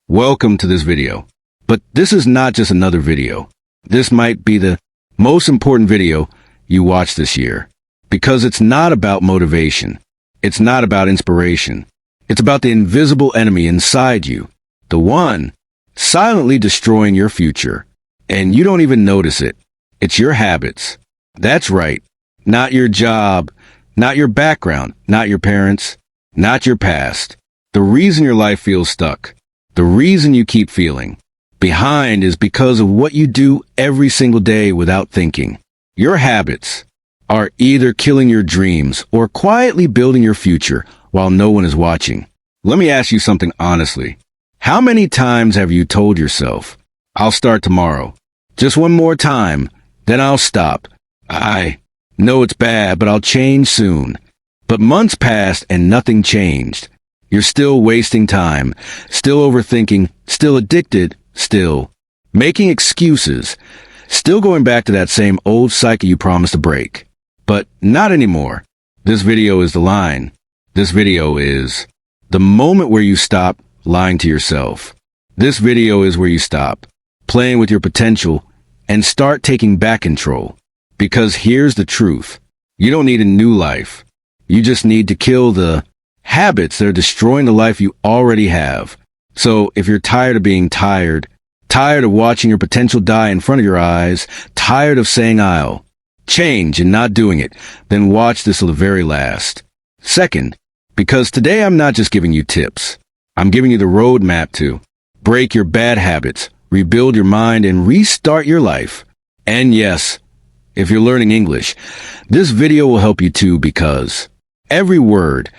Welcome to this video. But this is not just another video. This might be the most important video you watch this year. Because it's not about motivation. It's not about inspiration. It's about the invisible enemy inside you. The one silently destroying your future. And you don't even notice it. It's your habits. That's right. Not your job. Not your background. Not your parents. Not your past. The reason your life feels stuck. The reason you keep feeling behind is because of what you do every single day without thinking. Your habits are either killing your dreams or quietly building your future while no one is watching. Let me ask you something honestly. How many times have you told yourself, I'll start tomorrow, just one more time, then I'll stop. I know it's bad, but I'll change soon. But months passed and nothing changed. You're still wasting time, still overthinking, still addicted, still making excuses, still going back to that same old cycle you promised to break. But not anymore. This video is the line. This video is the moment where you stop lying to yourself. This video is where you stop playing with your potential and start taking back control. Because here's the truth. You don't need a new life. You just need to kill the habits that are destroying the life you already have. So if you're tired of being tired, tired of watching your potential die in front of your eyes, tired of saying I'll change and not doing it, then watch this till the very last. Second, because today I'm not just giving you tips. I'm giving you the roadmap to break your bad habits, rebuild your mind, and restart your life. And yes, if you're learning English, this video will help you too, because every word,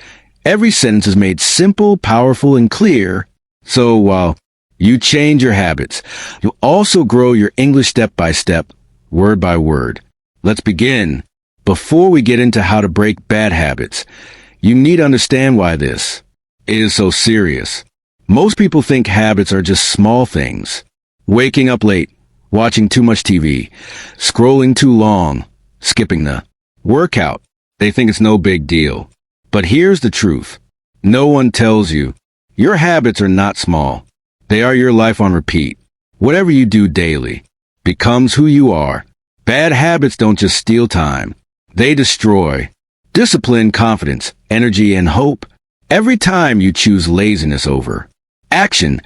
every sentence is made simple, powerful, and clear. So while you change your habits, you'll also grow your English step by step, word by word. Let's begin. Before we get into how to break bad habits, you need to understand why this is so serious. Most people think habits are just small things. Waking up late, watching too much TV, scrolling too long, skipping the workout. They think it's no big deal. But here's the truth. No one tells you. Your habits are not small. They are your life on repeat. Whatever you do daily becomes who you are. Bad habits don't just steal time. They destroy discipline, confidence, energy, and hope. Every time you choose laziness over action,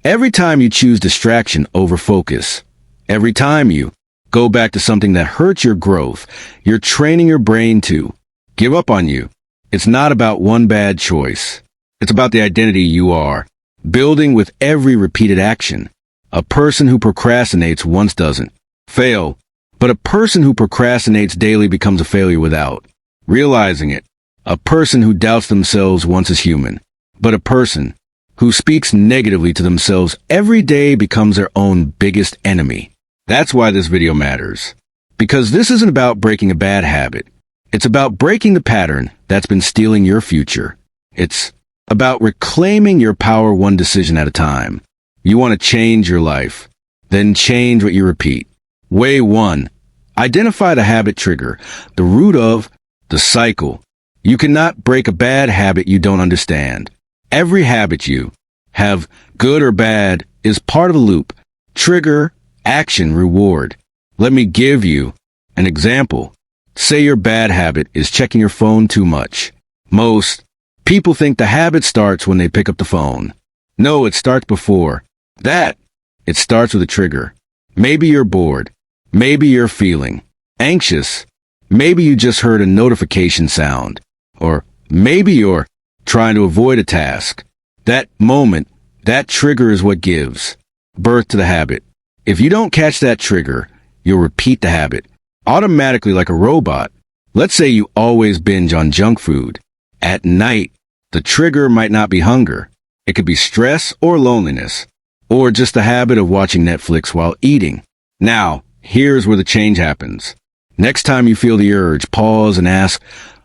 every time you choose distraction over focus, every time you go back to something that hurts your growth, you're training your brain to give up on you. It's not about one bad choice. It's about the identity you are building with every repeated action. A person who procrastinates once doesn't fail, but a person who procrastinates daily becomes a failure without realizing it. A person who doubts themselves once is human, but a person who speaks negatively to themselves every day becomes their own biggest enemy. That's why this video matters. Because this isn't about breaking a bad habit. It's about breaking the pattern that's been stealing your future. It's about reclaiming your power one decision at a time. You want to change your life. Then change what you repeat. Way 1. Identify the habit trigger, the root of the cycle. You cannot break a bad habit you don't understand. Every habit you have, good or bad, is part of a loop. Trigger, action, reward. Let me give you an example. Say your bad habit is checking your phone too much. Most people think the habit starts when they pick up the phone. No, it starts before that. It starts with a trigger. Maybe you're bored. Maybe you're feeling anxious. Maybe you just heard a notification sound. Or maybe you're trying to avoid a task. That moment, that trigger is what gives birth to the habit. If you don't catch that trigger, you'll repeat the habit automatically like a robot. Let's say you always binge on junk food. At night, the trigger might not be hunger. It could be stress or loneliness, or just the habit of watching Netflix while eating. Now, here's where the change happens. Next time you feel the urge, pause and ask,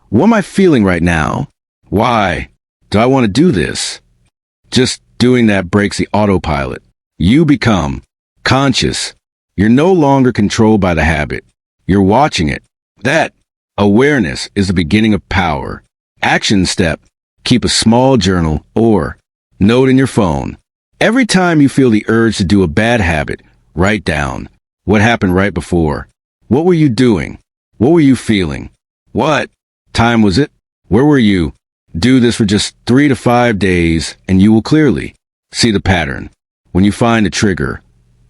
what am I feeling right now? Why do I want to do this? Just doing that breaks the autopilot. You become conscious. You're no longer controlled by the habit. You're watching it. That awareness is the beginning of power. Action step. Keep a small journal or note in your phone. Every time you feel the urge to do a bad habit, write down what happened right before. What were you doing? What were you feeling? What time was it? Where were you? Do this for just 3 to 5 days and you will clearly see the pattern. When you find a trigger,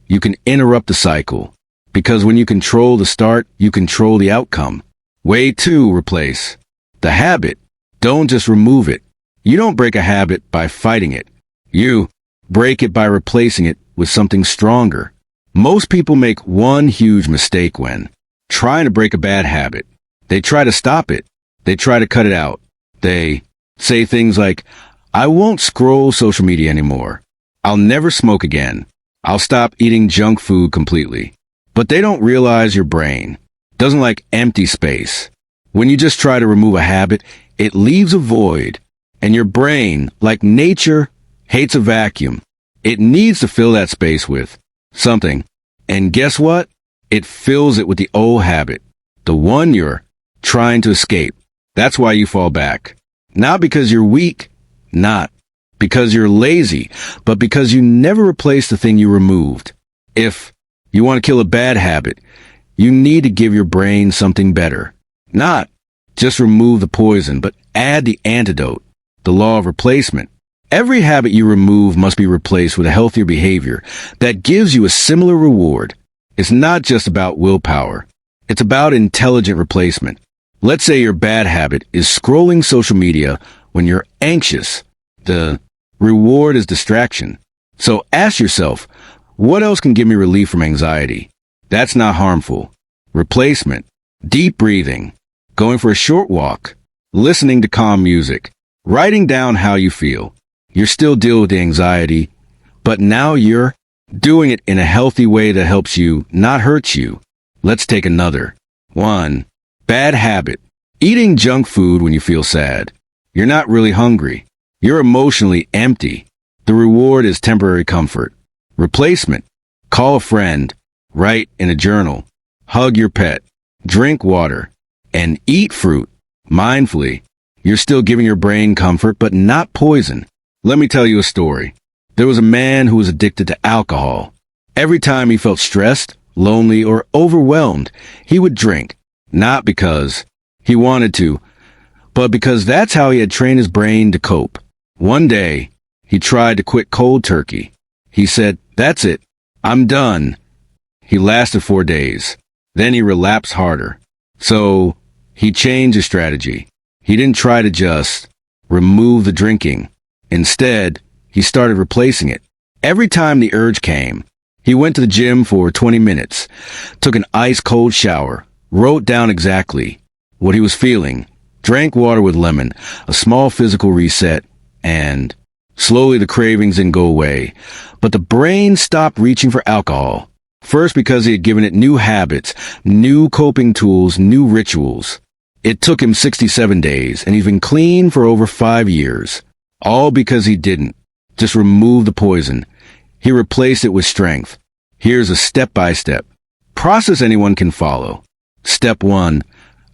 you can interrupt the cycle. Because when you control the start, you control the outcome. Way 2, replace the habit. Don't just remove it. You don't break a habit by fighting it. You break it by replacing it with something stronger. Most people make one huge mistake when trying to break a bad habit. They try to stop it. They try to cut it out. They say things like, I won't scroll social media anymore. I'll never smoke again. I'll stop eating junk food completely. But they don't realize your brain doesn't like empty space. When you just try to remove a habit, it leaves a void. And your brain, like nature, hates a vacuum. It needs to fill that space with something. And guess what? It fills it with the old habit, the one you're trying to escape. That's why you fall back. Not because you're weak, not because you're lazy, but because you never replaced the thing you removed. If you want to kill a bad habit, you need to give your brain something better. Not just remove the poison, but add the antidote, the law of replacement. Every habit you remove must be replaced with a healthier behavior that gives you a similar reward. It's not just about willpower. It's about intelligent replacement. Let's say your bad habit is scrolling social media when you're anxious. The reward is distraction. So ask yourself, what else can give me relief from anxiety? That's not harmful. Replacement. Deep breathing. Going for a short walk. Listening to calm music. Writing down how you feel. You're still dealing with the anxiety, but now you're doing it in a healthy way that helps you, not hurts you. Let's take another. 1. Bad habit. Eating junk food when you feel sad. You're not really hungry. You're emotionally empty. The reward is temporary comfort. Replacement. Call a friend. Write in a journal. Hug your pet. Drink water. And eat fruit. Mindfully. You're still giving your brain comfort, but not poison. Let me tell you a story. There was a man who was addicted to alcohol. Every time he felt stressed, lonely, or overwhelmed, he would drink. Not because he wanted to, but because that's how he had trained his brain to cope. One day, he tried to quit cold turkey. He said, "That's it. I'm done." He lasted 4 days. Then he relapsed harder. So, he changed his strategy. He didn't try to just remove the drinking. Instead, he started replacing it. Every time the urge came, he went to the gym for 20 minutes, took an ice-cold shower, wrote down exactly what he was feeling, drank water with lemon, a small physical reset, and slowly the cravings didn't go away. But the brain stopped reaching for alcohol. First because he had given it new habits, new coping tools, new rituals. It took him 67 days, and he's been clean for over 5 years. All because he didn't just remove the poison. He replaced it with strength. Here's a step-by-step process anyone can follow. Step 1.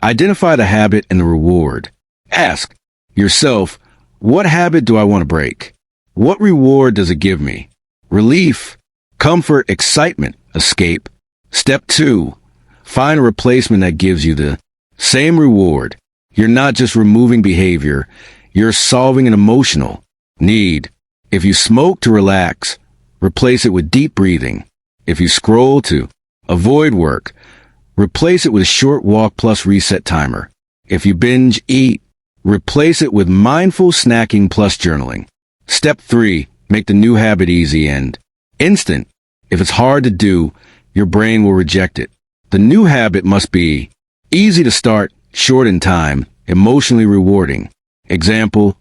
Identify the habit and the reward. Ask yourself, what habit do I want to break? What reward does it give me? Relief, comfort, excitement, escape. Step 2. Find a replacement that gives you the same reward. You're not just removing behavior. You're solving an emotional need. If you smoke to relax, replace it with deep breathing. If you scroll to avoid work, replace it with a short walk plus reset timer. If you binge eat, replace it with mindful snacking plus journaling. Step 3. Make the new habit easy and instant. If it's hard to do, your brain will reject it. The new habit must be easy to start, short in time, emotionally rewarding. Example,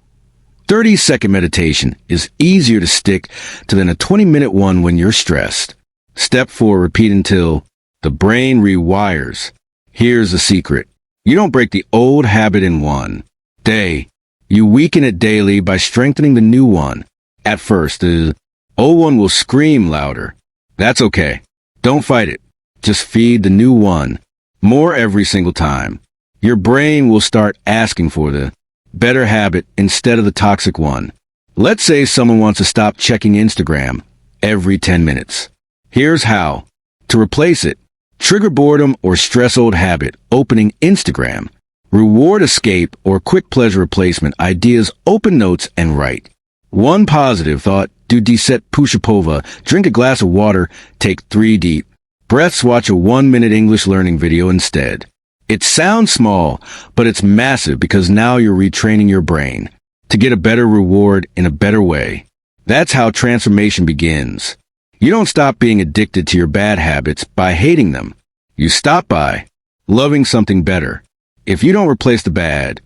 30-second meditation is easier to stick to than a 20-minute one when you're stressed. Step 4, repeat until the brain rewires. Here's the secret. You don't break the old habit in one day. You weaken it daily by strengthening the new one. At first, the old one will scream louder. That's okay. Don't fight it. Just feed the new one more every single time. Your brain will start asking for the better habit instead of the toxic one. Let's say someone wants to stop checking Instagram every 10 minutes. Here's how. To replace it, trigger boredom or stress old habit, opening Instagram. Reward escape or quick pleasure replacement, ideas, open notes, and write. One positive thought, do deset pushapova, drink a glass of water, take 3 deep breaths, watch a 1-minute English learning video instead. It sounds small, but it's massive because now you're retraining your brain to get a better reward in a better way. That's how transformation begins. You don't stop being addicted to your bad habits by hating them. You stop by loving something better. If you don't replace the bad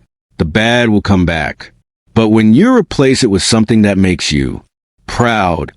will come back. But when you replace it with something that makes you proud,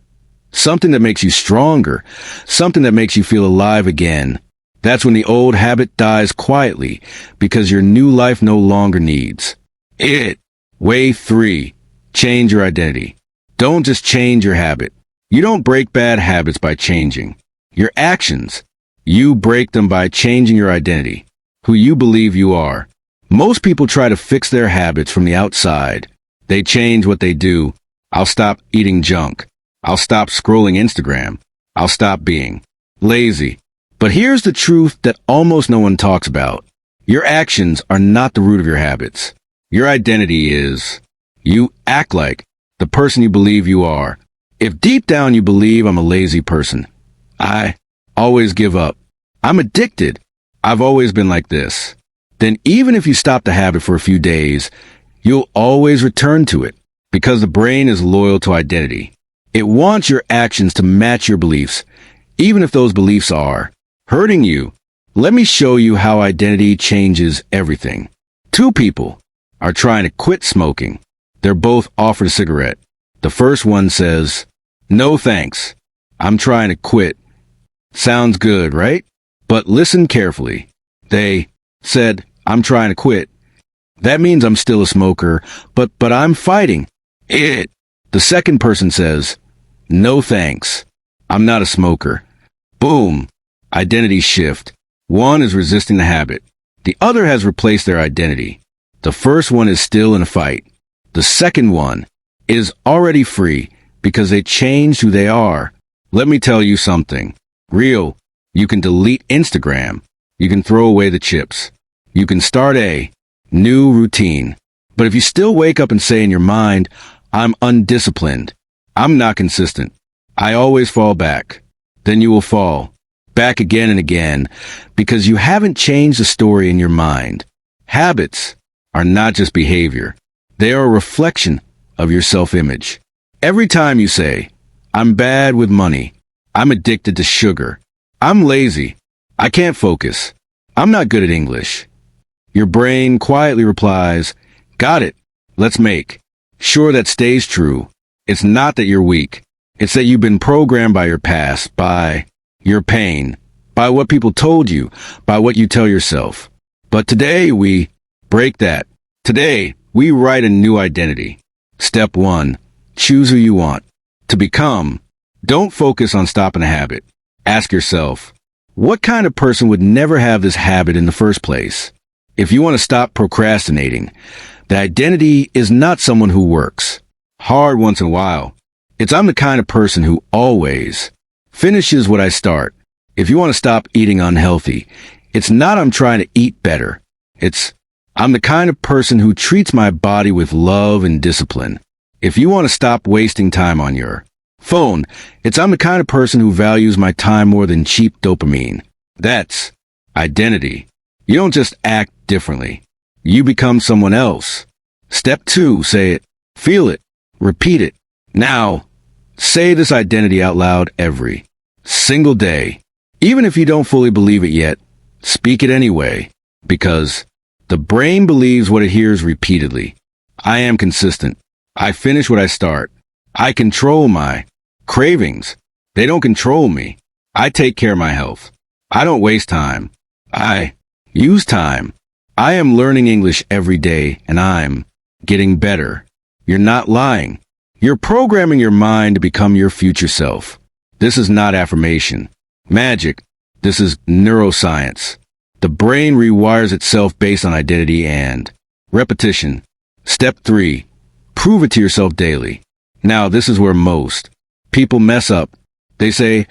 something that makes you stronger, something that makes you feel alive again, that's when the old habit dies quietly because your new life no longer needs it. Way 3. Change your identity. Don't just change your habit. You don't break bad habits by changing your actions. You break them by changing your identity, who you believe you are. Most people try to fix their habits from the outside. They change what they do. I'll stop eating junk. I'll stop scrolling Instagram. I'll stop being lazy. But here's the truth that almost no one talks about. Your actions are not the root of your habits. Your identity is. You act like the person you believe you are. If deep down you believe I'm a lazy person, I always give up, I'm addicted, I've always been like this, then even if you stop the habit for a few days, you'll always return to it because the brain is loyal to identity. It wants your actions to match your beliefs, even if those beliefs are hurting you. Let me show you how identity changes everything. 2 people are trying to quit smoking. They're both offered a cigarette. The first one says, "No thanks. I'm trying to quit." Sounds good, right? But listen carefully. They said, "I'm trying to quit. That means I'm still a smoker, but I'm fighting it." The second person says, "No thanks. I'm not a smoker." Boom. Identity shift. One is resisting the habit. The other has replaced their identity. The first one is still in a fight. The second one is already free because they changed who they are. Let me tell you something. Real. You can delete Instagram. You can throw away the chips. You can start a new routine. But if you still wake up and say in your mind, "I'm undisciplined. I'm not consistent. I always fall back," then you will fall back again and again because you haven't changed the story in your mind. Habits are not just behavior. They are a reflection of your self-image. Every time you say, "I'm bad with money. I'm addicted to sugar. I'm lazy. I can't focus. I'm not good at English," your brain quietly replies, "Got it. Let's make sure that stays true." It's not that you're weak. It's that you've been programmed by your past, by your pain, by what people told you, by what you tell yourself. But today we break that. Today we write a new identity. Step 1. Choose who you want to become. Don't focus on stopping a habit. Ask yourself, what kind of person would never have this habit in the first place? If you want to stop procrastinating, the identity is not someone who works hard once in a while. It's I'm the kind of person who always finishes what I start. If you want to stop eating unhealthy, it's not I'm trying to eat better. It's I'm the kind of person who treats my body with love and discipline. If you want to stop wasting time on your phone, it's I'm the kind of person who values my time more than cheap dopamine. That's identity. You don't just act differently. You become someone else. Step 2, say it, feel it, repeat it. Now, say this identity out loud every single day. Even if you don't fully believe it yet, speak it anyway, because the brain believes what it hears repeatedly. I am consistent. I finish what I start. I control my cravings. They don't control me. I take care of my health. I don't waste time. I use time. I am learning English every day, and I'm getting better. You're not lying. You're programming your mind to become your future self. This is not affirmation magic. This is neuroscience. The brain rewires itself based on identity and repetition. Step 3. Prove it to yourself daily. Now, this is where most people mess up. They say,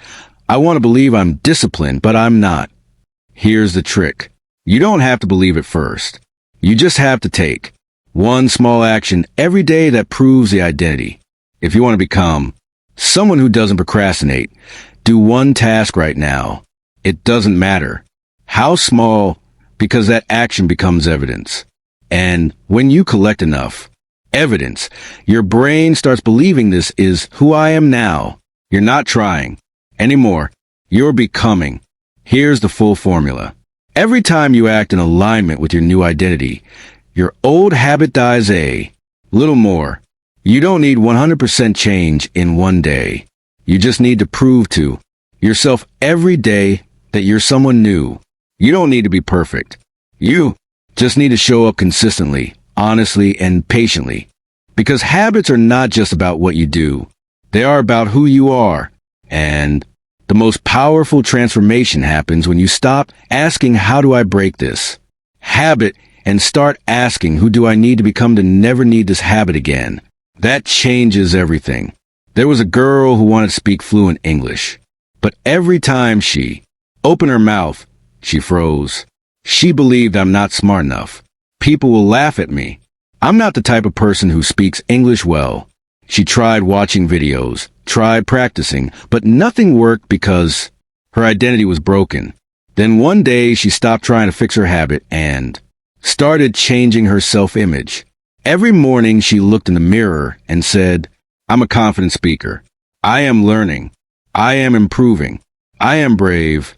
I want to believe I'm disciplined, but I'm not. Here's the trick. You don't have to believe it first. You just have to take one small action every day that proves the identity. If you want to become someone who doesn't procrastinate, do one task right now. It doesn't matter how small, because that action becomes evidence. And when you collect enough evidence, your brain starts believing this is who I am now. You're not trying anymore. You're becoming. Here's the full formula. Every time you act in alignment with your new identity, your old habit dies a little more. You don't need 100% change in one day. You just need to prove to yourself every day that you're someone new. You don't need to be perfect. You just need to show up consistently, honestly, and patiently. Because habits are not just about what you do. They are about who you are. And the most powerful transformation happens when you stop asking, how do I break this habit, and start asking, who do I need to become to never need this habit again? That changes everything. There was a girl who wanted to speak fluent English, but every time she opened her mouth, she froze. She believed, I'm not smart enough. People will laugh at me. I'm not the type of person who speaks English well. She tried watching videos, tried practicing, but nothing worked because her identity was broken. Then one day she stopped trying to fix her habit and started changing her self-image. Every morning she looked in the mirror and said, I'm a confident speaker. I am learning. I am improving. I am brave.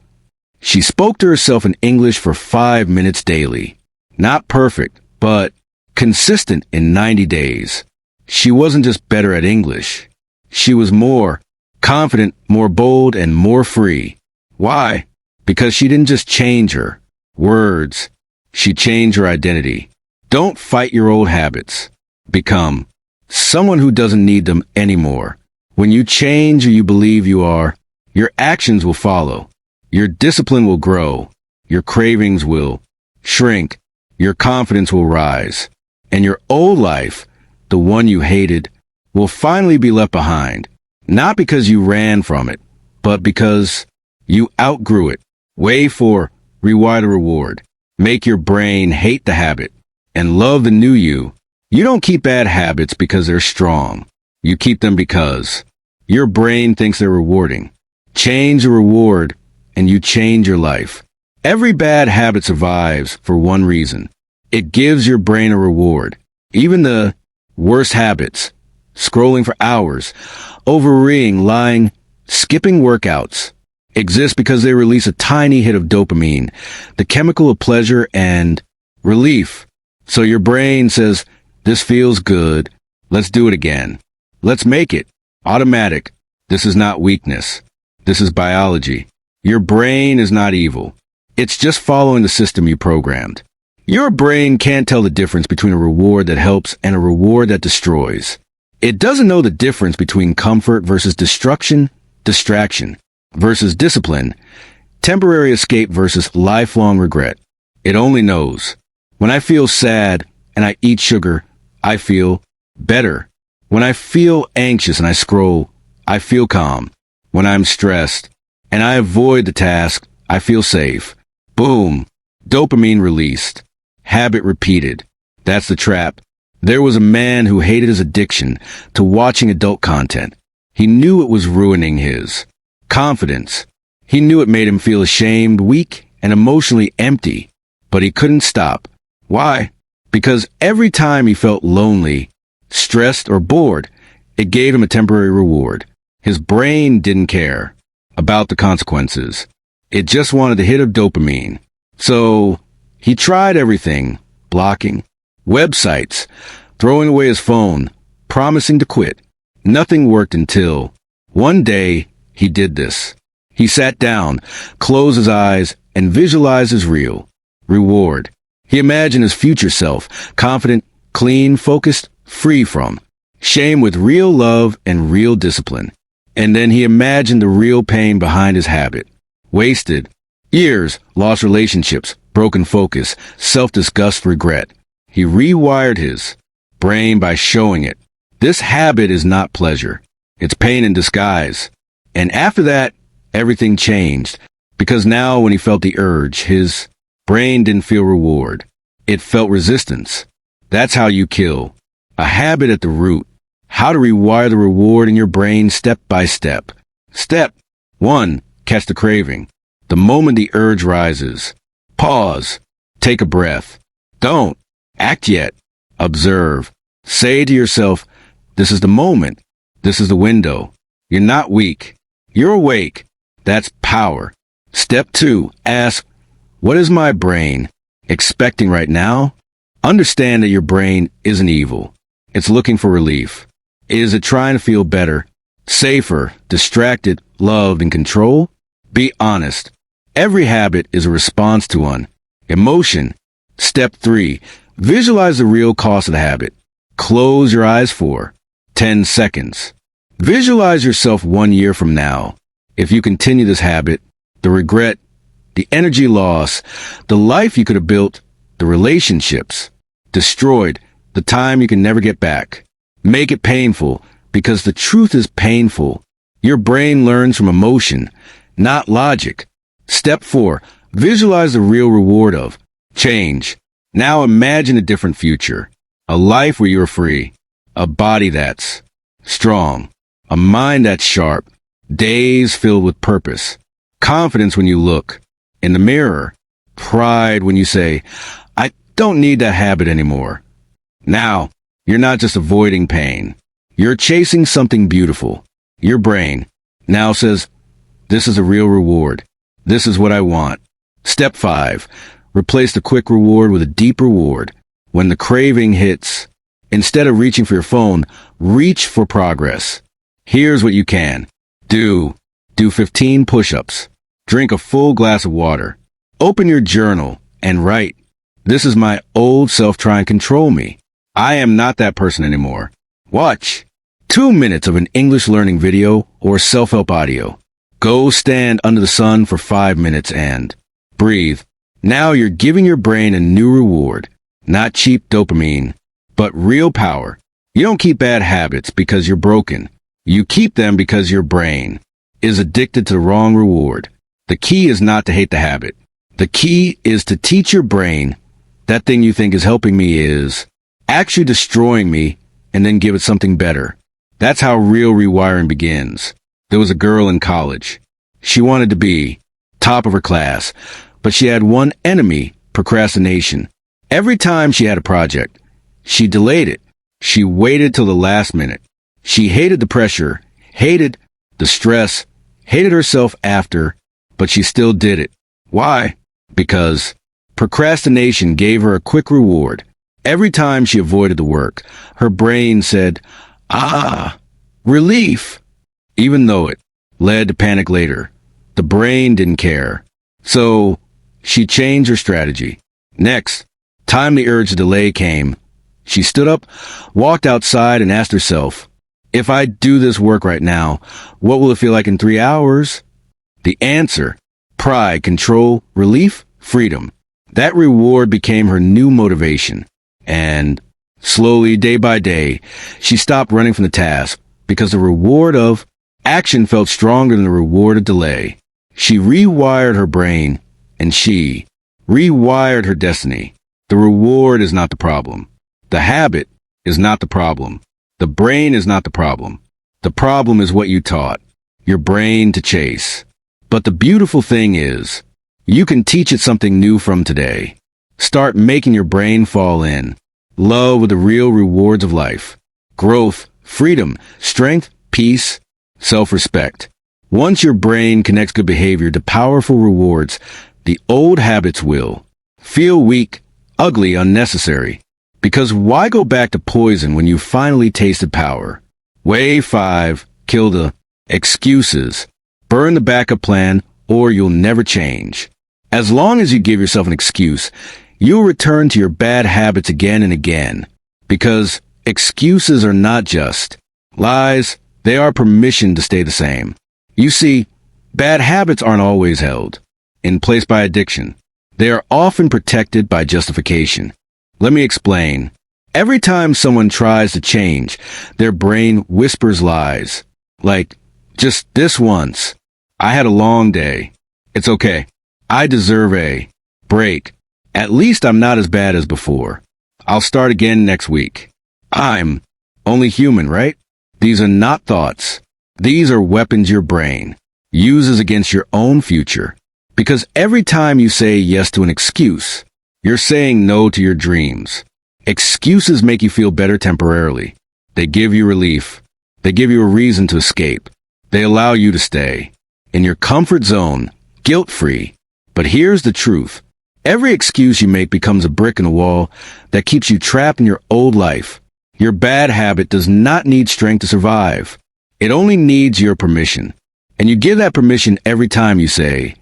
She spoke to herself in English for 5 minutes daily. Not perfect, but consistent in 90 days. She wasn't just better at English. She was more confident, more bold, and more free. Why? Because she didn't just change her words. She changed her identity. Don't fight your old habits. Become someone who doesn't need them anymore. When you change who you believe you are, your actions will follow. Your discipline will grow. Your cravings will shrink. Your confidence will rise. And your old life, the one you hated, will finally be left behind. Not because you ran from it, but because you outgrew it. Way for rewire the reward. Make your brain hate the habit and love the new you. You don't keep bad habits because they're strong. You keep them because your brain thinks they're rewarding. Change the reward and you change your life. Every bad habit survives for one reason. It gives your brain a reward. Even the worst habits, scrolling for hours, overeating, lying, skipping workouts, exist because they release a tiny hit of dopamine, the chemical of pleasure and relief. So your brain says, this feels good. Let's do it again. Let's make it automatic. This is not weakness. This is biology. Your brain is not evil. It's just following the system you programmed. Your brain can't tell the difference between a reward that helps and a reward that destroys. It doesn't know the difference between comfort versus destruction, distraction versus discipline, temporary escape versus lifelong regret. It only knows, when I feel sad and I eat sugar, I feel better. When I feel anxious and I scroll, I feel calm. When I'm stressed and I avoid the task, I feel safe. Boom. Dopamine released. Habit repeated. That's the trap. There was a man who hated his addiction to watching adult content. He knew it was ruining his confidence. He knew it made him feel ashamed, weak, and emotionally empty. But he couldn't stop. Why? Because every time he felt lonely, stressed, or bored, it gave him a temporary reward. His brain didn't care about the consequences. It just wanted the hit of dopamine. So he tried everything, blocking websites, throwing away his phone, promising to quit. Nothing worked until one day he did this. He sat down, closed his eyes, and visualized his real reward. He imagined his future self, confident, clean, focused, free from shame, with real love and real discipline. And then he imagined the real pain behind his habit. Wasted years, lost relationships, broken focus, self-disgust, regret. He rewired his brain by showing it This habit is not pleasure. It's pain in disguise. And after that, everything changed. Because now when he felt the urge, his brain didn't feel reward. It felt resistance. That's how you kill a habit at the root. How to rewire the reward in your brain step by step. Step 1. Catch the craving. The moment the urge rises, pause. Take a breath. Don't act yet. Observe. Say to yourself, this is the moment. This is the window. You're not weak. You're awake. That's power. Step 2. Ask, what is my brain expecting right now? Understand that your brain isn't evil. It's looking for relief. Is it trying to feel better, safer, distracted, loved, and control? Be honest. Every habit is a response to one emotion. Step 3. Visualize the real cost of the habit. Close your eyes for 10 seconds. Visualize yourself 1 year from now. If you continue this habit, the regret, the energy loss, the life you could have built, the relationships destroyed, the time you can never get back. Make it painful, because the truth is painful. Your brain learns from emotion, not logic. Step 4. Visualize the real reward of change. Now imagine a different future. A life where you're free. A body that's strong. A mind that's sharp. Days filled with purpose. Confidence when you look in the mirror. Pride when you say, I don't need that habit anymore. Now, you're not just avoiding pain. You're chasing something beautiful. Your brain now says, this is a real reward. This is what I want. Step 5. Replace the quick reward with a deep reward. When the craving hits, instead of reaching for your phone, reach for progress. Here's what you can do. Do 15 push-ups. Drink a full glass of water. Open your journal and write, this is my old self trying to control me. I am not that person anymore. Watch 2 minutes of an English learning video or self-help audio. Go stand under the sun for 5 minutes and breathe. Now you're giving your brain a new reward, not cheap dopamine, but real power. You don't keep bad habits because you're broken. You keep them because your brain is addicted to the wrong reward. The key is not to hate the habit. The key is to teach your brain that thing you think is helping me is actually destroying me, and then give it something better. That's how real rewiring begins. There was a girl in college. She wanted to be top of her class, but she had one enemy, procrastination. Every time she had a project, she delayed it. She waited till the last minute. She hated the pressure, hated the stress, hated herself after, but she still did it. Why? Because procrastination gave her a quick reward. Every time she avoided the work, her brain said, relief. Even though it led to panic later, the brain didn't care. So she changed her strategy. Next time the urge to delay came, she stood up, walked outside, and asked herself, if I do this work right now, what will it feel like in 3 hours? The answer: pride, control, relief, freedom. That reward became her new motivation. And slowly, day by day, she stopped running from the task because the reward of action felt stronger than the reward of delay. She rewired her brain, and she rewired her destiny. The reward is not the problem. The habit is not the problem. The brain is not the problem. The problem is what you taught your brain to chase. But the beautiful thing is, you can teach it something new from today. Start making your brain fall in love with the real rewards of life. Growth, freedom, strength, peace, self-respect. Once your brain connects good behavior to powerful rewards, the old habits will feel weak, ugly, unnecessary. Because why go back to poison when you finally tasted power? Wave 5. Kill the excuses. Burn the backup plan, or you'll never change. As long as you give yourself an excuse, you'll return to your bad habits again and again. Because excuses are not just lies, they are permission to stay the same. You see, bad habits aren't always held in place by addiction. They are often protected by justification. Let me explain. Every time someone tries to change, their brain whispers lies. Like, just this once. I had a long day. It's okay. I deserve a break. At least I'm not as bad as before. I'll start again next week. I'm only human, right? These are not thoughts. These are weapons your brain uses against your own future. Because every time you say yes to an excuse, you're saying no to your dreams. Excuses make you feel better temporarily. They give you relief. They give you a reason to escape. They allow you to stay in your comfort zone, guilt-free. But here's the truth. Every excuse you make becomes a brick in the wall that keeps you trapped in your old life. Your bad habit does not need strength to survive. It only needs your permission. And you give that permission every time you say,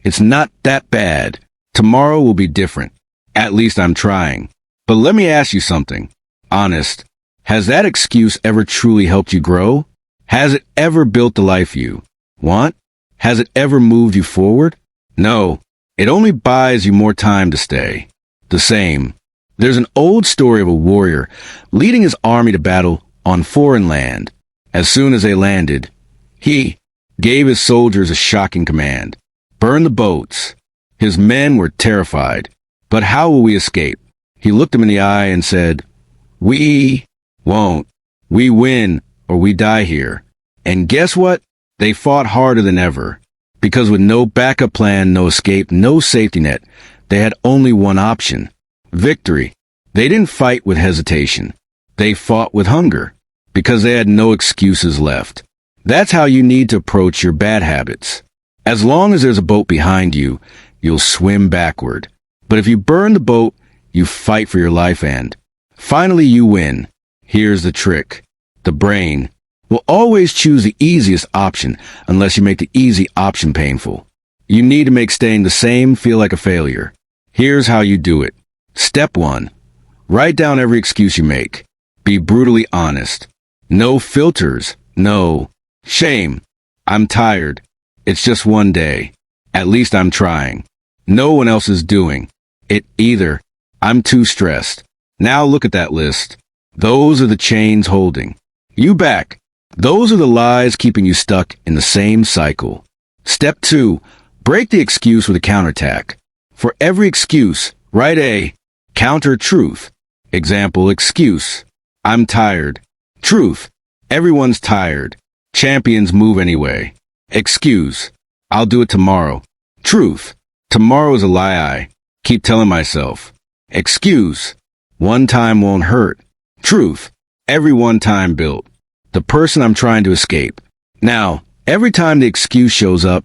"It's not that bad. Tomorrow will be different. At least I'm trying." But let me ask you something. Honest. Has that excuse ever truly helped you grow? Has it ever built the life you want? Has it ever moved you forward? No. It only buys you more time to stay the same. There's an old story of a warrior leading his army to battle on foreign land. As soon as they landed, he gave his soldiers a shocking command. Burn the boats. His men were terrified. But how will we escape? He looked them in the eye and said, "We won't. We win or we die here." And guess what? They fought harder than ever. Because with no backup plan, no escape, no safety net, they had only one option: victory. They didn't fight with hesitation. They fought with hunger. Because they had no excuses left. That's how you need to approach your bad habits. As long as there's a boat behind you, you'll swim backward. But if you burn the boat, you fight for your life and finally you win. Here's the trick. The brain will always choose the easiest option unless you make the easy option painful. You need to make staying the same feel like a failure. Here's how you do it. Step 1. Write down every excuse you make. Be brutally honest. No filters. No shame. I'm tired. It's just one day. At least I'm trying. No one else is doing it either. I'm too stressed. Now look at that list. Those are the chains holding you back. Those are the lies keeping you stuck in the same cycle. Step 2. Break the excuse with a counterattack. For every excuse, write a counter-truth. Example excuse: I'm tired. Truth: everyone's tired. Champions move anyway. Excuse: I'll do it tomorrow. Truth: tomorrow is a lie I keep telling myself. Excuse: one time won't hurt. Truth: every one time built the person I'm trying to escape. Now, every time the excuse shows up,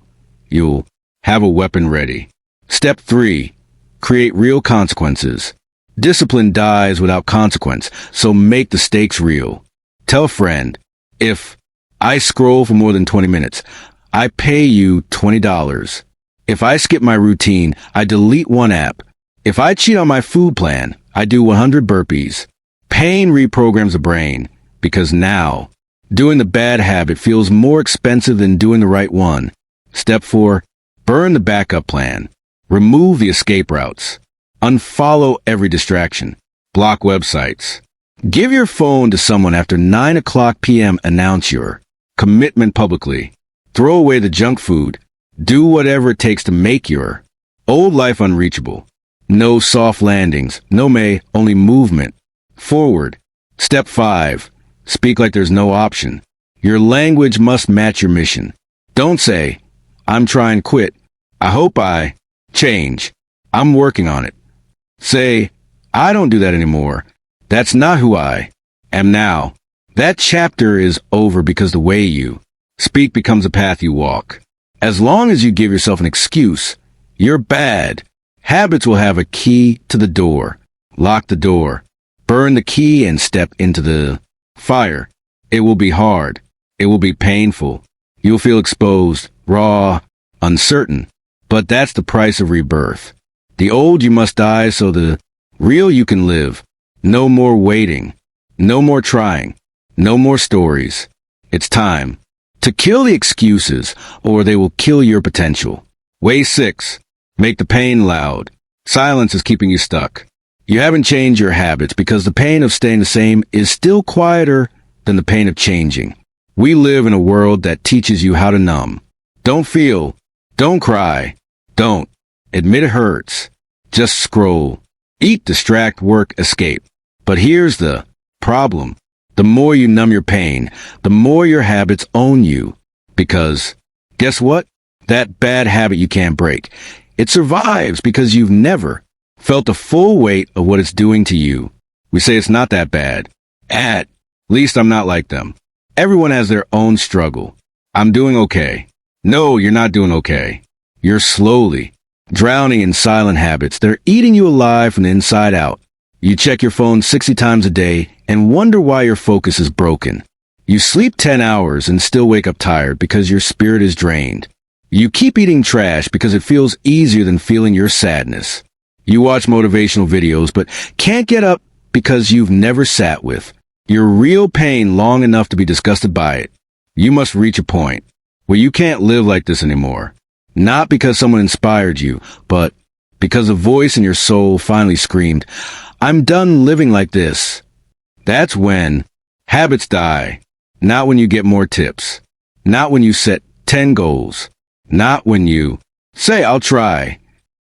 you'll have a weapon ready. Step 3. Create real consequences. Discipline dies without consequence, so make the stakes real. Tell a friend, if I scroll for more than 20 minutes, I pay you $20. If I skip my routine, I delete one app. If I cheat on my food plan, I do 100 burpees. Pain reprograms the brain, because now, doing the bad habit feels more expensive than doing the right one. Step 4. Burn the backup plan. Remove the escape routes. Unfollow every distraction. Block websites. Give your phone to someone after 9 p.m. Announce your commitment publicly. Throw away the junk food. Do whatever it takes to make your old life unreachable. No soft landings. No may, only movement. Forward. Step 5. Speak like there's no option. Your language must match your mission. Don't say, "I'm trying to quit. I hope I change. I'm working on it." Say, "I don't do that anymore. That's not who I am now." That chapter is over because the way you speak becomes a path you walk. As long as you give yourself an excuse, your bad habits will have a key to the door. Lock the door. Burn the key and step into the fire. It will be hard. It will be painful. You'll feel exposed, raw, uncertain. But that's the price of rebirth. The old you must die so the real you can live. No more waiting. No more trying. No more stories. It's time to kill the excuses, or they will kill your potential. Way 6. Make the pain loud. Silence is keeping you stuck. You haven't changed your habits because the pain of staying the same is still quieter than the pain of changing. We live in a world that teaches you how to numb. Don't feel. Don't cry. Don't admit it hurts. Just scroll. Eat, distract, work, escape. But here's the problem. The more you numb your pain, the more your habits own you. Because, guess what? That bad habit you can't break. It survives because you've never felt the full weight of what it's doing to you. We say it's not that bad. At least I'm not like them. Everyone has their own struggle. I'm doing okay. No, you're not doing okay. You're slowly drowning in silent habits. They're eating you alive from the inside out. You check your phone 60 times a day and wonder why your focus is broken. You sleep 10 hours and still wake up tired because your spirit is drained. You keep eating trash because it feels easier than feeling your sadness. You watch motivational videos but can't get up because you've never sat with your real pain long enough to be disgusted by it. You must reach a point where you can't live like this anymore. Not because someone inspired you, but because a voice in your soul finally screamed, "I'm done living like this." That's when habits die. Not when you get more tips. Not when you set 10 goals. Not when you say, "I'll try."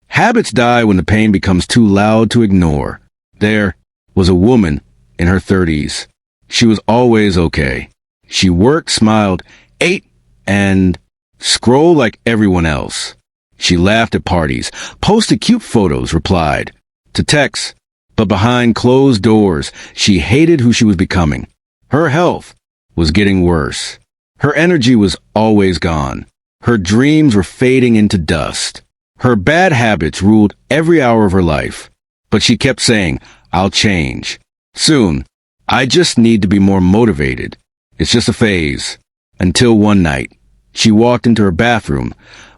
Habits die when the pain becomes too loud to ignore. There was a woman in her 30s. She was always okay. She worked, smiled, ate, and scrolled like everyone else. She laughed at parties, posted cute photos, replied to texts, but behind closed doors, she hated who she was becoming. Her health was getting worse. Her energy was always gone. Her dreams were fading into dust. Her bad habits ruled every hour of her life. But she kept saying, "I'll change. Soon. I just need to be more motivated. It's just a phase." Until one night, she walked into her bathroom,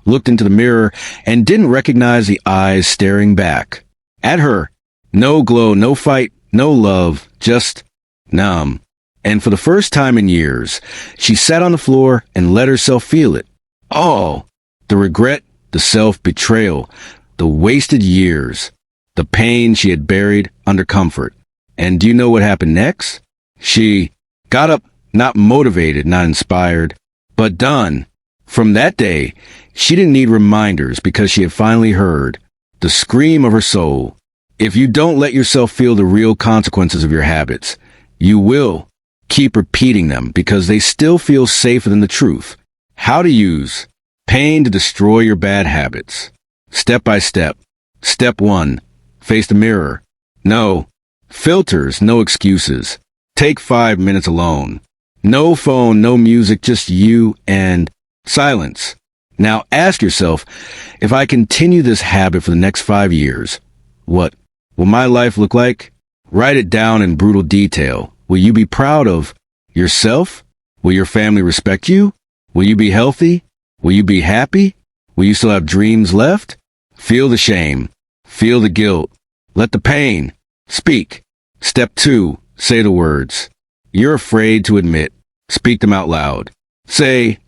looked into the mirror, and didn't recognize the eyes staring back at her. No glow, no fight, no love, just numb. And for the first time in years, she sat on the floor and let herself feel it. All the regret, the self-betrayal, the wasted years, the pain she had buried under comfort. And do you know what happened next? She got up, not motivated, not inspired, but done. From that day, she didn't need reminders because she had finally heard the scream of her soul. If you don't let yourself feel the real consequences of your habits, you will keep repeating them because they still feel safer than the truth. How to use pain to destroy your bad habits. Step by step. Step 1. Face the mirror. No filters, no excuses. Take 5 minutes alone. No phone, no music, just you and silence. Now ask yourself, if I continue this habit for the next 5 years, what will my life look like? Write it down in brutal detail. Will you be proud of yourself? Will your family respect you? Will you be healthy? Will you be happy? Will you still have dreams left? Feel the shame. Feel the guilt. Let the pain speak. Step 2. Say the words you're afraid to admit. Speak them out loud. Say,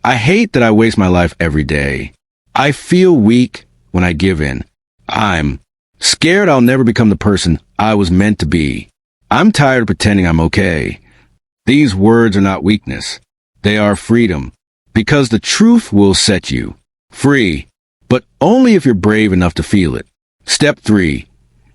"I hate that I waste my life every day. I feel weak when I give in. I'm scared I'll never become the person I was meant to be. I'm tired of pretending I'm okay." These words are not weakness. They are freedom. Because the truth will set you free, but only if you're brave enough to feel it. Step 3.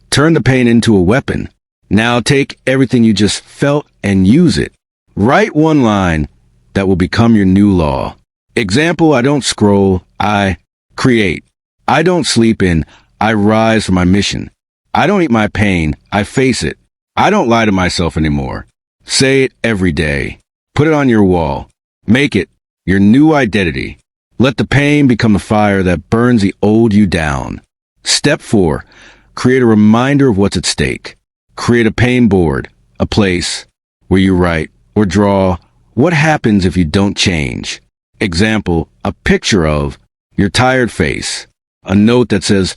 Turn the pain into a weapon. Now take everything you just felt and use it. Write one line that will become your new law. Example, I don't scroll, I create. I don't sleep in, I rise for my mission. I don't eat my pain, I face it. I don't lie to myself anymore. Say it every day. Put it on your wall. Make it your new identity. Let the pain become the fire that burns the old you down. Step 4. Create a reminder of what's at stake. Create a pain board, a place where you write or draw what happens if you don't change. Example, a picture of your tired face. A note that says,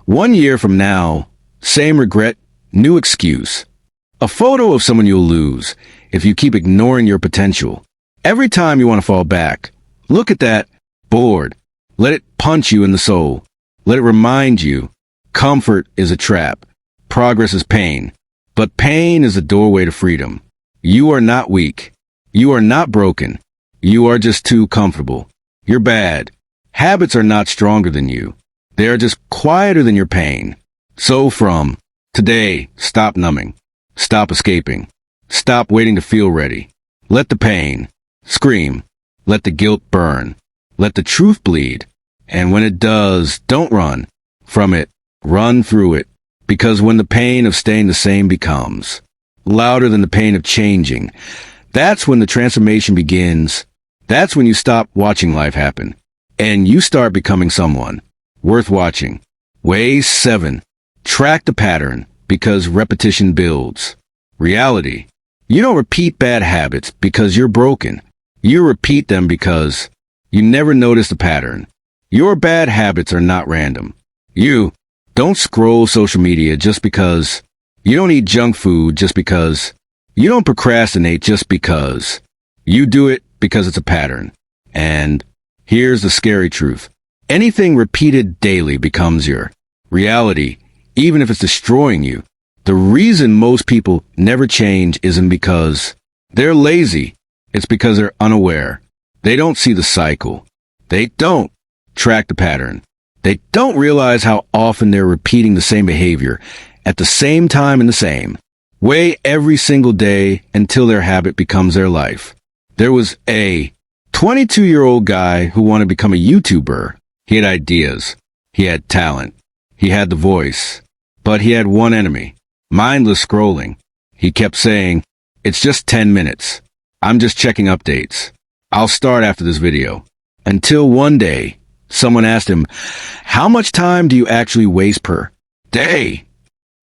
1 year from now, same regret, new excuse. A photo of someone you'll lose if you keep ignoring your potential. Every time you want to fall back, look at that board. Let it punch you in the soul. Let it remind you, comfort is a trap. progress is pain. But pain is the doorway to freedom. You are not weak. You are not broken. You are just too comfortable. You're bad. Habits are not stronger than you. They are just quieter than your pain. So from today, stop numbing. Stop escaping. Stop waiting to feel ready. Let the pain scream. Let the guilt burn. Let the truth bleed. And when it does, don't run from it. Run through it. Because when the pain of staying the same becomes louder than the pain of changing, that's when the transformation begins. That's when you stop watching life happen. And you start becoming someone worth watching. Way 7. Track the pattern, because repetition builds reality. You don't repeat bad habits because you're broken. You repeat them because you never notice the pattern. Your bad habits are not random. You don't scroll social media just because. You don't eat junk food just because. You don't procrastinate just because. You do it because it's a pattern. And here's the scary truth. Anything repeated daily becomes your reality, even if it's destroying you. The reason most people never change isn't because they're lazy. It's because they're unaware. They don't see the cycle. They don't track the pattern. They don't realize how often they're repeating the same behavior at the same time in the same way every single day until their habit becomes their life. There was a 22-year-old guy who wanted to become a YouTuber. He had ideas. He had talent. He had the voice. But he had one enemy: mindless scrolling. He kept saying, "It's just 10 minutes. I'm just checking updates. I'll start after this video." Until one day, someone asked him, "How much time do you actually waste per day?"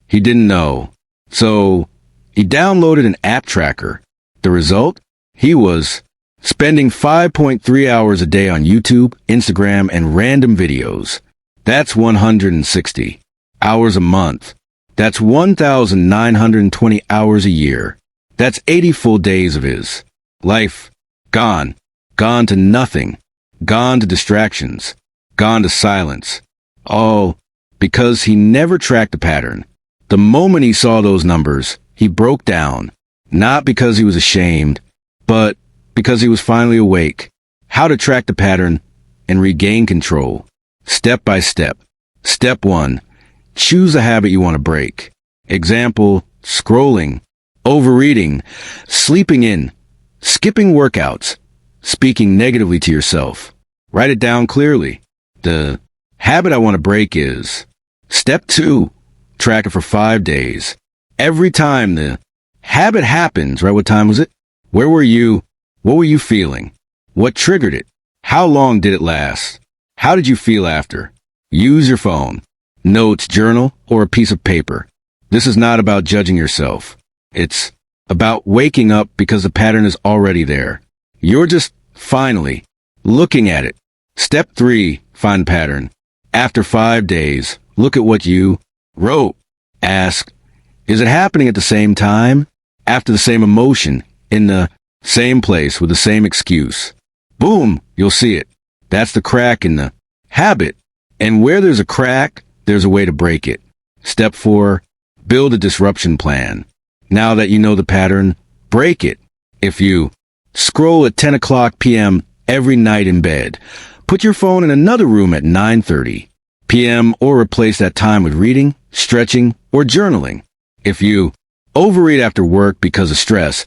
He didn't know. So he downloaded an app tracker. The result? He was spending 5.3 hours a day on YouTube, Instagram, and random videos. That's 160 hours a month. That's 1,920 hours a year. That's 80 full days of his life gone. Gone to nothing. Gone to distractions. Gone to silence. All because he never tracked the pattern. The moment he saw those numbers, he broke down. Not because he was ashamed, but because he was finally awake. How to track the pattern and regain control. Step by step. Step 1. Choose a habit you want to break. Example: scrolling, overeating, sleeping in, skipping workouts, speaking negatively to yourself. Write it down clearly. The habit I want to break is step 2. Track it for 5 days. Every time the habit happens, right? What time was it? Where were you? What were you feeling? What triggered it? How long did it last? How did you feel after? Use your phone, notes, journal, or a piece of paper. This is not about judging yourself. It's about waking up because the pattern is already there. You're just finally looking at it. Step 3, find pattern. After 5 days, look at what you wrote. Ask, is it happening at the same time? After the same emotion? In the same place with the same excuse? Boom, you'll see it. That's the crack in the habit. And where there's a crack, there's a way to break it. Step 4, build a disruption plan. Now that you know the pattern, break it. If you scroll at 10 o'clock p.m. every night in bed, put your phone in another room at 9:30 p.m. or replace that time with reading, stretching, or journaling. If you overeat after work because of stress,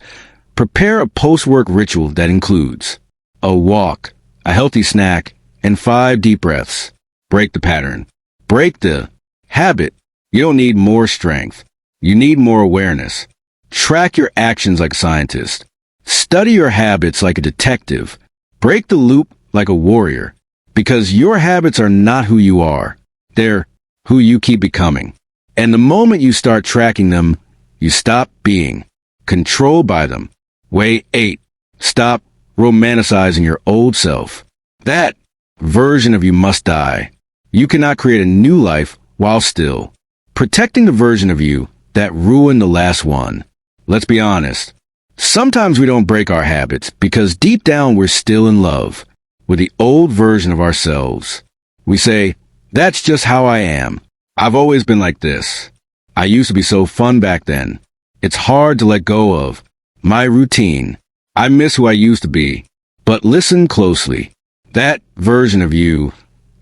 prepare a post-work ritual that includes a walk, a healthy snack, and 5 deep breaths. Break the pattern. Break the habit. You don't need more strength. You need more awareness. Track your actions like a scientist. Study your habits like a detective. Break the loop like a warrior. Because your habits are not who you are. They're who you keep becoming. And the moment you start tracking them, you stop being controlled by them. Way 8. Stop romanticizing your old self. That version of you must die. You cannot create a new life while still protecting the version of you that ruined the last one. Let's be honest. Sometimes we don't break our habits because deep down we're still in love with the old version of ourselves. We say, that's just how I am. I've always been like this. I used to be so fun back then. It's hard to let go of my routine. I miss who I used to be. But listen closely. That version of you,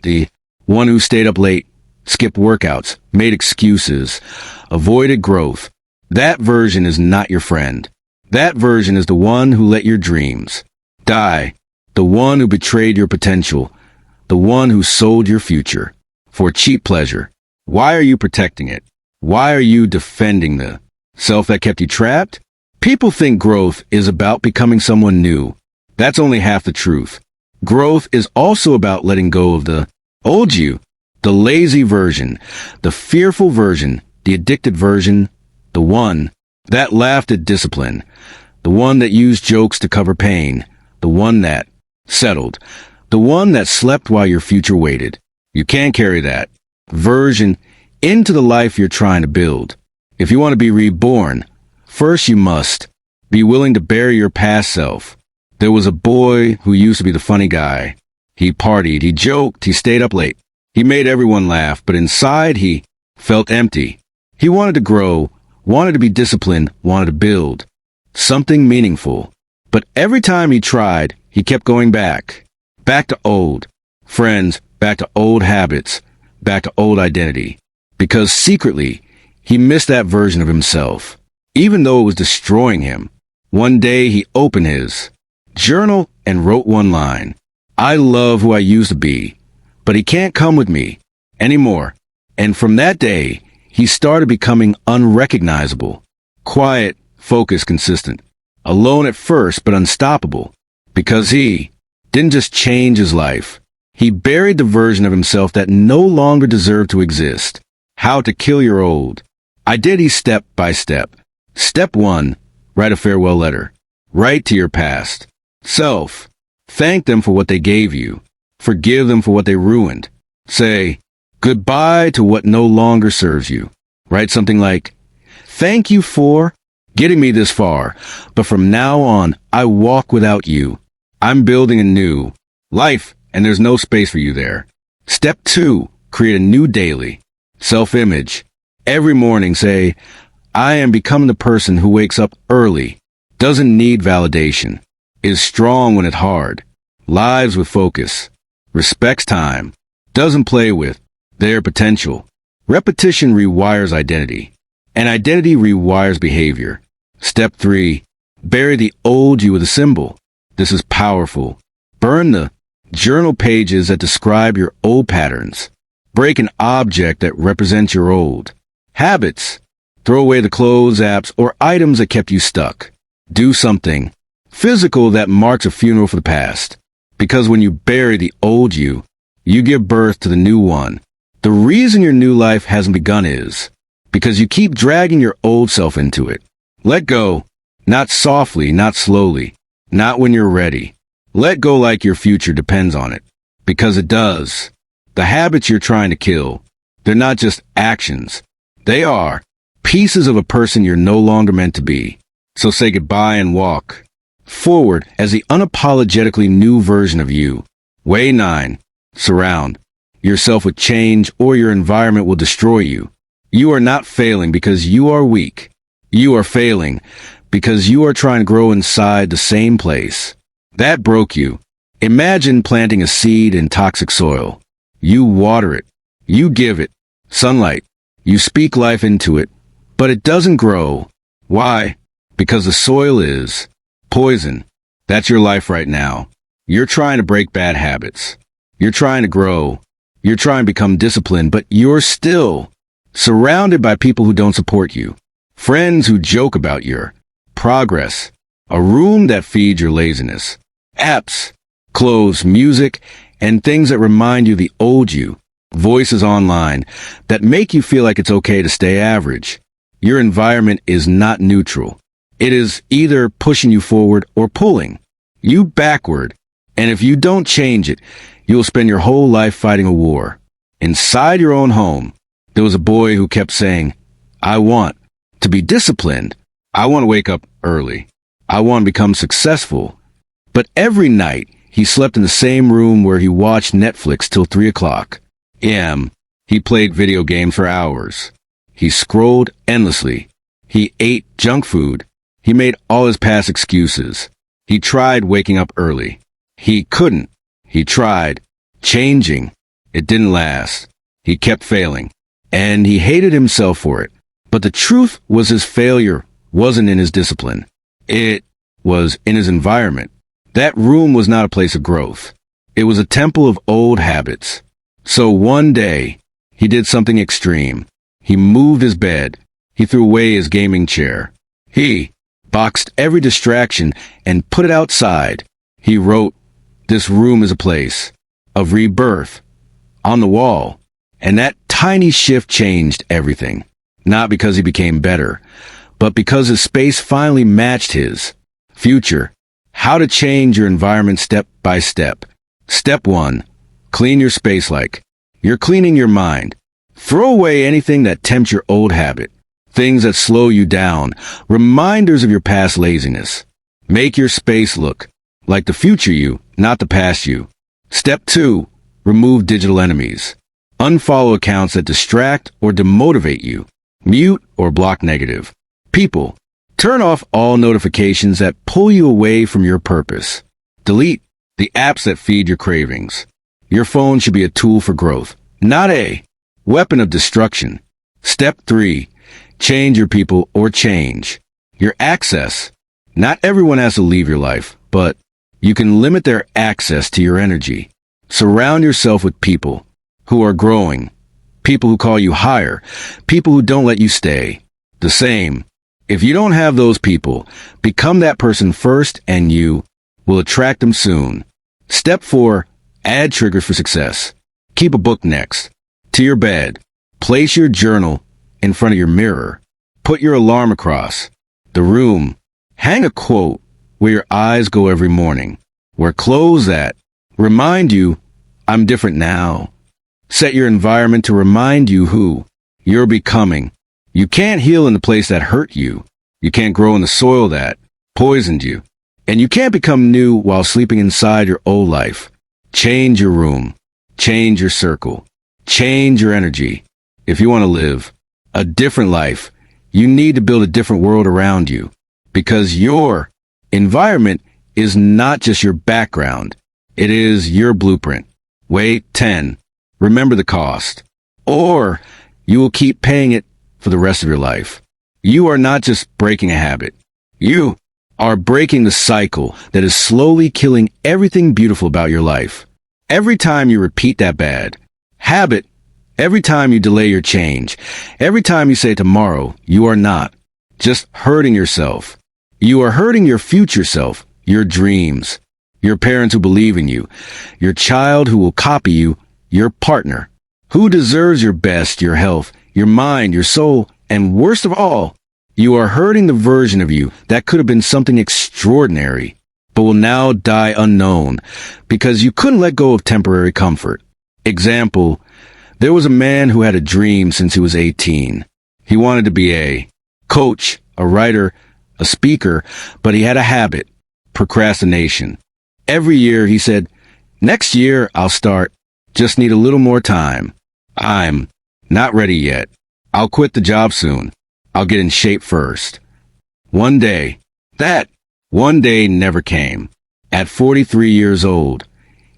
the one who stayed up late, skipped workouts, made excuses, avoided growth, that version is not your friend. That version is the one who let your dreams die, the one who betrayed your potential, the one who sold your future for cheap pleasure. Why are you protecting it? Why are you defending the self that kept you trapped? People think growth is about becoming someone new. That's only half the truth. Growth is also about letting go of the old you, the lazy version, the fearful version, the addicted version, the one that laughed at discipline, the one that used jokes to cover pain, the one that settled, the one that slept while your future waited. You can't carry that version into the life you're trying to build. If you want to be reborn, first you must be willing to bury your past self. There was a boy who used to be the funny guy. He partied, he joked, he stayed up late. He made everyone laugh, but inside he felt empty. He wanted to grow, wanted to be disciplined, wanted to build something meaningful. But every time he tried, he kept going back to old friends, back to old habits, back to old identity. Because secretly, he missed that version of himself, even though it was destroying him. One day he opened his journal and wrote one line. I love who I used to be, but he can't come with me anymore. And from that day, he started becoming unrecognizable, quiet, focused, consistent, alone at first, but unstoppable, because he didn't just change his life. He buried the version of himself that no longer deserved to exist. How to kill your old identity step by step. Step 1, write a farewell letter. Write to your past self. Thank them for what they gave you. Forgive them for what they ruined. Say goodbye to what no longer serves you. Write something like, thank you for getting me this far, but from now on, I walk without you. I'm building a new life, and there's no space for you there. Step 2, create a new daily self-image. Every morning say, I am becoming the person who wakes up early, doesn't need validation, is strong when it's hard, lives with focus, respects time, doesn't play with their potential. Repetition rewires identity, and identity rewires behavior. Step 3, bury the old you with a symbol. This is powerful. Burn the journal pages that describe your old patterns. Break an object that represents your old habits. Throw away the clothes, apps, or items that kept you stuck. Do something physical that marks a funeral for the past. Because when you bury the old you, you give birth to the new one. The reason your new life hasn't begun is because you keep dragging your old self into it. Let go, not softly, not slowly, not when you're ready. Let go like your future depends on it, because it does. The habits you're trying to kill, they're not just actions. They are pieces of a person you're no longer meant to be. So say goodbye and walk forward as the unapologetically new version of you. Way 9. Surround yourself with change or your environment will destroy you. You are not failing because you are weak. You are failing because you are trying to grow inside the same place that broke you. Imagine planting a seed in toxic soil. You water it. You give it sunlight. You speak life into it, but it doesn't grow. Why? Because the soil is poison. That's your life right now. You're trying to break bad habits. You're trying to grow. You're trying to become disciplined, but you're still surrounded by people who don't support you. Friends who joke about your progress. A room that feeds your laziness. Apps, clothes, music, and things that remind you of the old you. Voices online that make you feel like it's okay to stay average. Your environment is not neutral. It is either pushing you forward or pulling you backward. And if you don't change it, you'll spend your whole life fighting a war. Inside your own home, there was a boy who kept saying, I want to be disciplined. I want to wake up early. I want to become successful. But every night, he slept in the same room where he watched Netflix till 3 o'clock a.m. He played video games for hours. He scrolled endlessly. He ate junk food. He made all his past excuses. He tried waking up early. He couldn't. He tried changing. It didn't last. He kept failing. And he hated himself for it. But the truth was his failure wasn't in his discipline. It was in his environment. That room was not a place of growth. It was a temple of old habits. So one day, he did something extreme. He moved his bed. He threw away his gaming chair. He boxed every distraction and put it outside. He wrote, "This room is a place of rebirth," on the wall. And that tiny shift changed everything. Not because he became better, but because his space finally matched his future. How to change your environment step by step. Step 1. Clean your space like you're cleaning your mind. Throw away anything that tempts your old habit. Things that slow you down. Reminders of your past laziness. Make your space look like the future you, not the past you. Step 2. Remove digital enemies. Unfollow accounts that distract or demotivate you. Mute or block negative people. Turn off all notifications that pull you away from your purpose. Delete the apps that feed your cravings. Your phone should be a tool for growth, not a weapon of destruction. Step 3. Change your people or change your access. Not everyone has to leave your life, but you can limit their access to your energy. Surround yourself with people who are growing, people who call you higher, people who don't let you stay the same. If you don't have those people, become that person first and you will attract them soon. Step 4. Add triggers for success. Keep a book next to your bed. Place your journal in front of your mirror. Put your alarm across the room. Hang a quote where your eyes go every morning. Wear clothes that remind you, "I'm different now." Set your environment to remind you who you're becoming. You can't heal in the place that hurt you. You can't grow in the soil that poisoned you. And you can't become new while sleeping inside your old life. Change your room. Change your circle. Change your energy. If you want to live a different life, you need to build a different world around you. Because your environment is not just your background. It is your blueprint. Wait, 10. Remember the cost. Or you will keep paying it for the rest of your life. You are not just breaking a habit. You are breaking the cycle that is slowly killing everything beautiful about your life. Every time you repeat that bad habit, every time you delay your change, every time you say tomorrow, you are not just hurting yourself. You are hurting your future self, your dreams, your parents who believe in you, your child who will copy you, your partner who deserves your best, your health, your mind, your soul, and worst of all, you are hurting the version of you that could have been something extraordinary, but will now die unknown because you couldn't let go of temporary comfort. Example, there was a man who had a dream since he was 18. He wanted to be a coach, a writer, a speaker, but he had a habit, procrastination. Every year he said, "Next year I'll start, just need a little more time. I'm not ready yet. I'll quit the job soon. I'll get in shape first." One day, that one day never came. At 43 years old,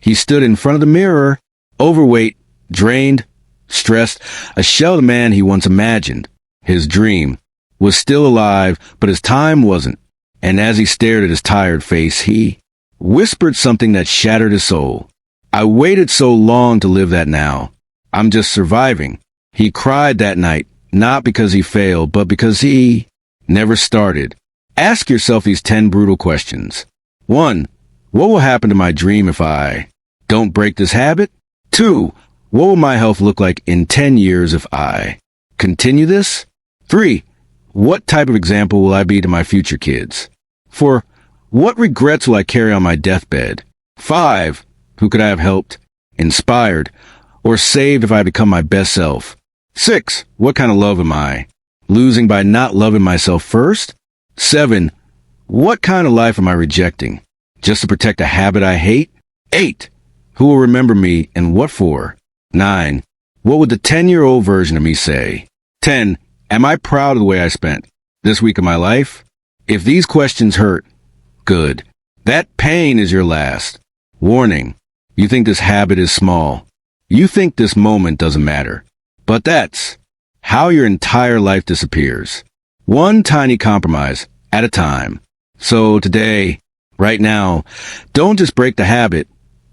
he stood in front of the mirror, overweight, drained, stressed, a shell of the man he once imagined. His dream was still alive, but his time wasn't. And as he stared at his tired face, he whispered something that shattered his soul. "I waited so long to live that now. I'm just surviving." He cried that night, not because he failed, but because he never started. Ask yourself these 10 brutal questions. 1. What will happen to my dream if I don't break this habit? 2. What will my health look like in 10 years if I continue this? 3. What type of example will I be to my future kids? 4. What regrets will I carry on my deathbed? 5. Who could I have helped, inspired, or saved if I become my best self? 6. What kind of love am I losing by not loving myself first? 7. What kind of life am I rejecting just to protect a habit I hate? 8. Who will remember me and what for? 9. What would the 10-year-old version of me say? 10. Am I proud of the way I spent this week of my life? If these questions hurt, good. That pain is your last. Warning. You think this habit is small. You think this moment doesn't matter. But that's how your entire life disappears. One tiny compromise at a time. So today, right now, don't just break the habit,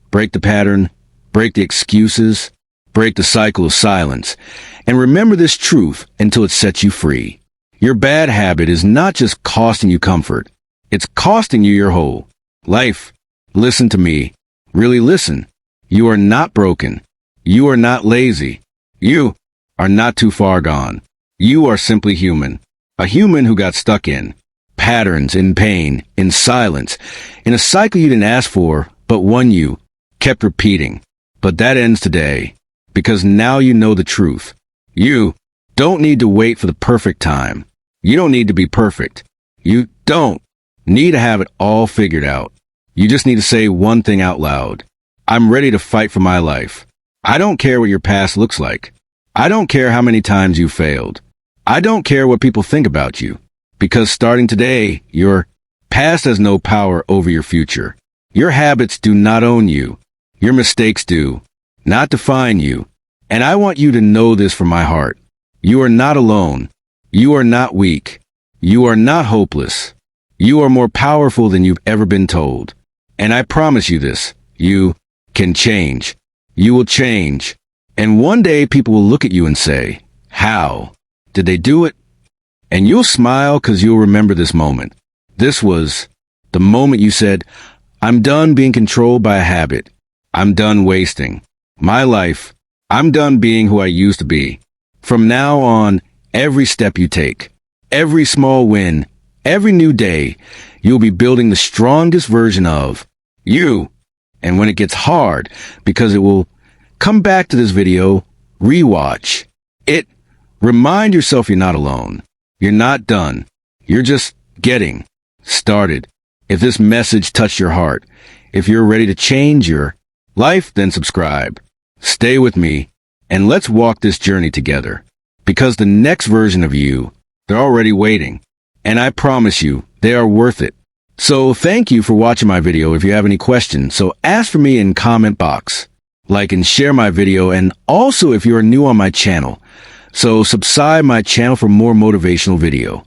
break the pattern, break the excuses, break the cycle of silence, and remember this truth until it sets you free. Your bad habit is not just costing you comfort, it's costing you your whole life. Listen to me. Really listen. You are not broken. You are not lazy. You are not too far gone. You are simply human. A human who got stuck in patterns, in pain, in silence, in a cycle you didn't ask for, but one you kept repeating. But that ends today, because now you know the truth. You don't need to wait for the perfect time. You don't need to be perfect. You don't need to have it all figured out. You just need to say one thing out loud. I'm ready to fight for my life. I don't care what your past looks like. I don't care how many times you failed. I don't care what people think about you. Because starting today, your past has no power over your future. Your habits do not own you. Your mistakes do not define you. And I want you to know this from my heart. You are not alone. You are not weak. You are not hopeless. You are more powerful than you've ever been told. And I promise you this, you can change. You will change. And one day people will look at you and say, how did they do it? And you'll smile because you'll remember this moment. This was the moment you said, I'm done being controlled by a habit. I'm done wasting my life. I'm done being who I used to be. From now on, every step you take, every small win, every new day, you'll be building the strongest version of you. And when it gets hard, because it will come back to this video, rewatch it, remind yourself you're not alone. You're not done. You're just getting started. If this message touched your heart, if you're ready to change your life, then subscribe. Stay with me, and let's walk this journey together. Because the next version of you, they're already waiting. And I promise you, they are worth it. So thank you for watching my video. If you have any questions, so ask for me in comment box. Like and share my video, and also if you are new on my channel, so subscribe my channel for more motivational video.